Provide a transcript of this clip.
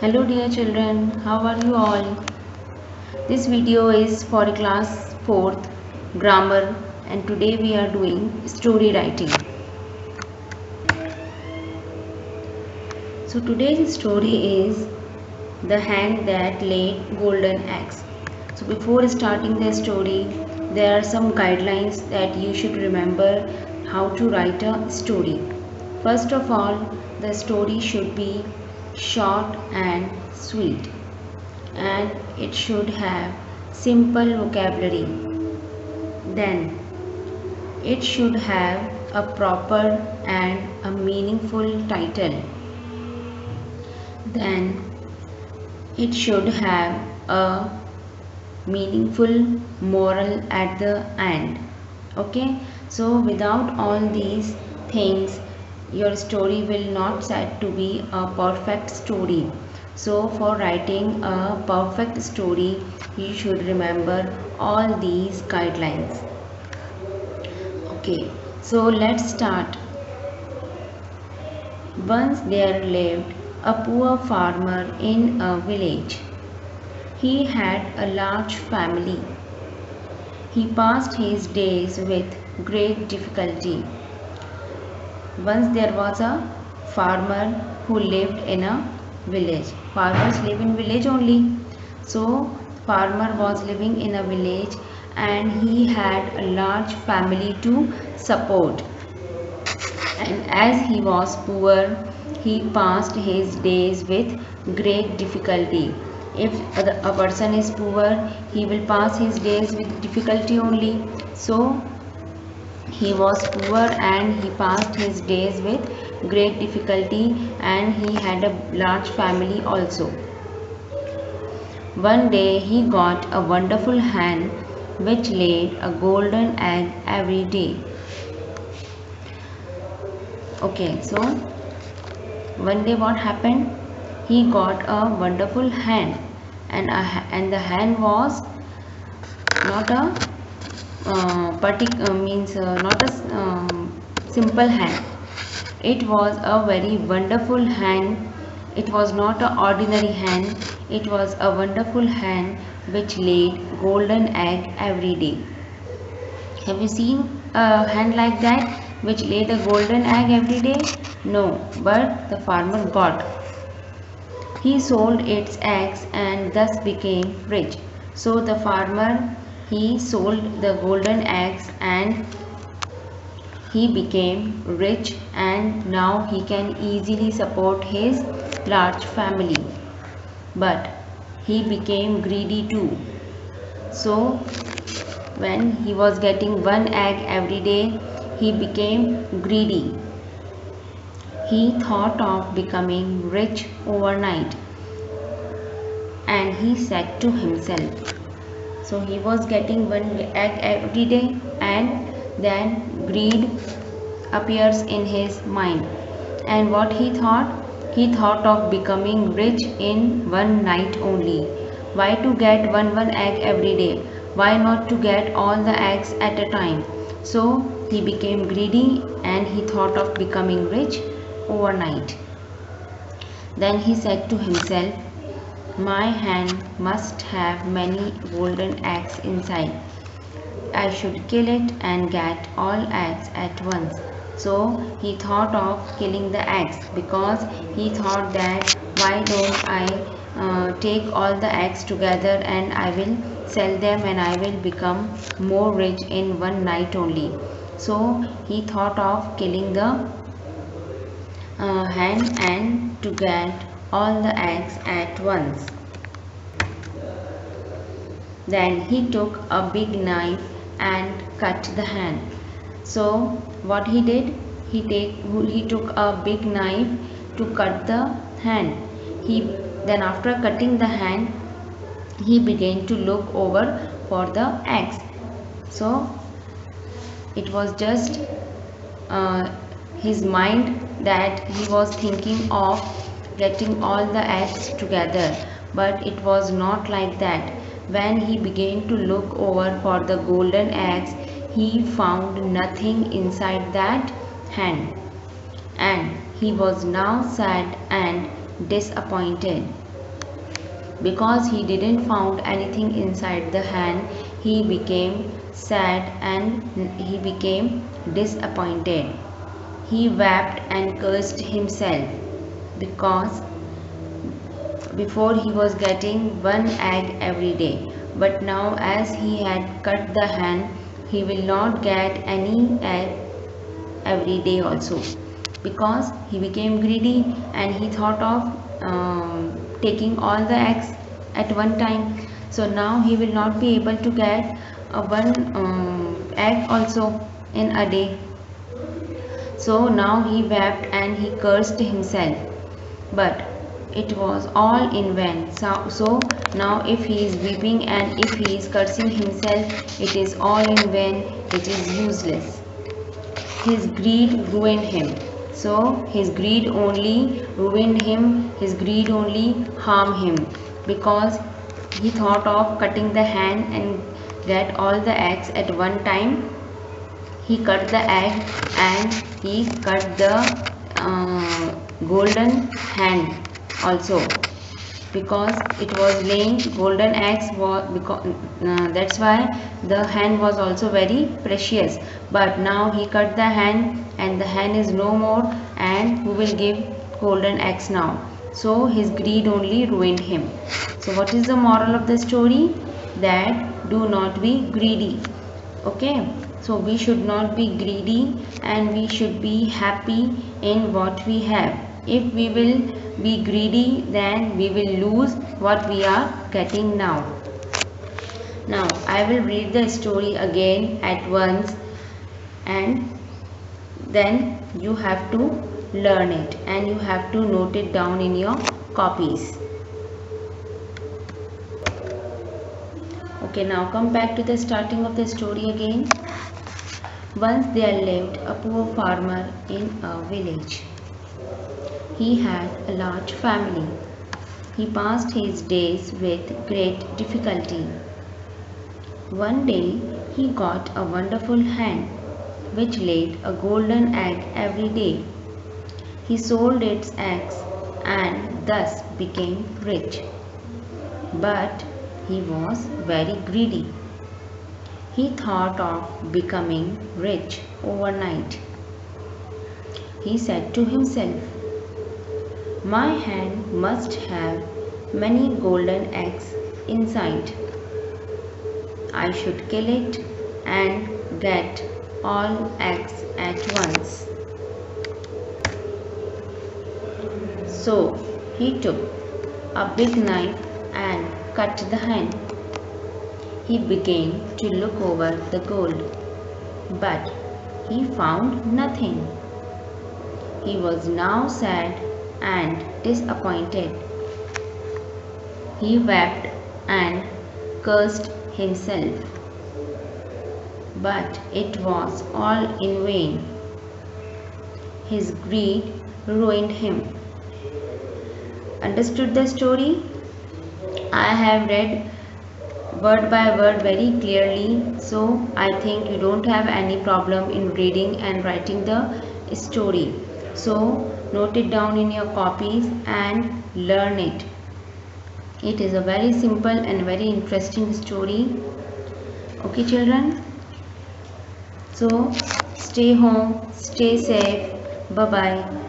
Hello dear children, how are you all? This video is for class 4th grammar and today we are doing story writing. So today's story is The Hand That Laid Golden Eggs. So before starting the story, there are some guidelines that you should remember how to write a story. First of all, the story should be short and sweet, and it should have simple vocabulary. Then it should have a proper and a meaningful title. Then it should have a meaningful moral at the end. Okay, so without all these things, your story will not set to be a perfect story. So for writing a perfect story, you should remember all these guidelines. Okay, so let's start. Once there lived a poor farmer in a village. He had a large family. He passed his days with great difficulty. Once there was a farmer who lived in a village. Farmers live in village only. So farmer was living in a village and he had a large family to support. And as he was poor, he passed his days with great difficulty. If a person is poor, he will pass his days with difficulty only. So he was poor and he passed his days with great difficulty, and he had a large family also. One day he got a wonderful hen which laid a golden egg every day. Okay, so one day what happened? He got a wonderful hen, and the hen was not a not a simple hen. It was a very wonderful hen. It was not an ordinary hen. It was a wonderful hen which laid golden egg every day. Have you seen a hen like that which laid a golden egg every day? No, but the farmer got. He sold its eggs and thus became rich. So the farmer, he sold the golden eggs and he became rich, and now he can easily support his large family. But he became greedy too. So when he was getting one egg every day, he became greedy. He thought of becoming rich overnight, and he said to himself, so he was getting one egg every day, and then greed appears in his mind. And what he thought? He thought of becoming rich in one night only. Why to get one egg every day? Why not to get all the eggs at a time? So he became greedy and he thought of becoming rich overnight. Then he said to himself, my hen must have many golden eggs inside. I should kill it and get all eggs at once. So he thought of killing the eggs, because he thought that why don't I take all the eggs together and I will sell them and I will become more rich in one night only. So he thought of killing the hen and to get all the eggs at once. Then he took a big knife and cut the hen. So what he did? He took a big knife to cut the hen. Then after cutting the hen, he began to look over for the eggs. So it was just his mind that he was thinking of getting all the eggs together, but it was not like that. When he began to look over for the golden eggs, he found nothing inside that hen, and he was now sad and disappointed. Because he didn't found anything inside the hen, he became sad and he became disappointed. He wept and cursed himself because before he was getting one egg every day, but now as he had cut the hen, he will not get any egg every day also, because he became greedy and he thought of taking all the eggs at one time. So now he will not be able to get one egg also in a day. So now he wept and he cursed himself, but it was all in vain. So now if he is weeping and if he is cursing himself, it is all in vain, it is useless. His greed ruined him. So his greed only ruined him, his greed only harmed him, because he thought of cutting the hen and get all the eggs at one time. He cut the egg and he cut the golden hen also, because it was laying golden eggs, because that's why the hen was also very precious. But now he cut the hen and the hen is no more, and who will give golden eggs now? So his greed only ruined him. So what is the moral of the story? That do not be greedy. Okay, so we should not be greedy and we should be happy in what we have. If we will be greedy, then we will lose what we are getting now. Now I will read the story again at once, and then you have to learn it and you have to note it down in your copies. Okay, now come back to the starting of the story again. Once there lived a poor farmer in a village. He had a large family. He passed his days with great difficulty. One day he got a wonderful hen which laid a golden egg every day. He sold its eggs and thus became rich. But he was very greedy. He thought of becoming rich overnight. He said to himself, "My hen must have many golden eggs inside. I should kill it and get all eggs at once." So he took a big knife and cut the hen. He began to look over the gold, but he found nothing. He was now sad and disappointed. He wept and cursed himself, but it was all in vain. His greed ruined him. Understood the story? I have read word by word very clearly, so I think you don't have any problem in reading and writing the story. So note it down in your copies and learn it. It is a very simple and very interesting story. Okay children, so stay home, stay safe, bye bye.